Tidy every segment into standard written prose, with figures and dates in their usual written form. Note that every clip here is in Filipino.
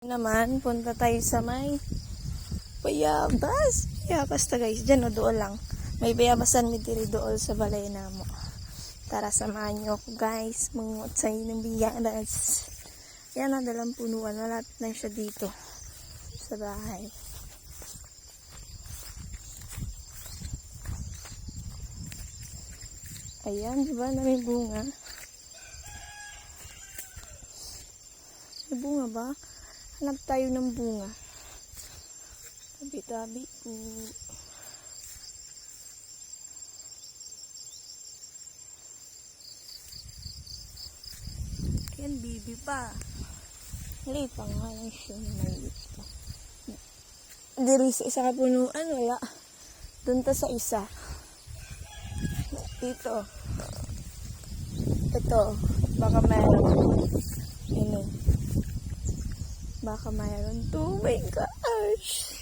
Naman, punta tayo sa may bayabas. Bayabas ta guys. Diyan o, dool lang. May bayabasan mi diri dool sa balay namo. Tara, samahan nyo ako guys. Mangungot sa ng biyadas. Yan na, dalang punuan. Wala na siya dito sa bahay. Ayan, diba na may bunga? May bunga ba? Hanap tayo ng bunga. Tabi-tabi po. Yan, bibi pa. Maliit pa nga lang siya. Maliit pa. Diri sa isa kapunuan, wala. Doon ta sa isa. Dito. Ito. Baka mayroon. Yun. Baka mayroon. Oh my gosh!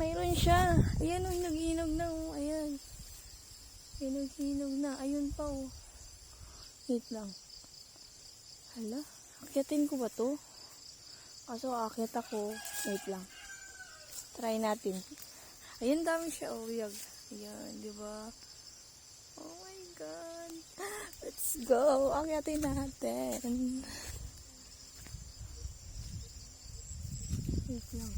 Mayroon siya. Ayan o, nag-hinog na o. Ayan. Hinog-hinog na. Ayun pa o. Wait lang. Hala. Akyatin ko ba to? Kaso aakyat ako. Wait lang. Try natin. Ayun, dami siya o. Ayan, diba? Oh my God. Let's go. Akyatin natin. Wait lang.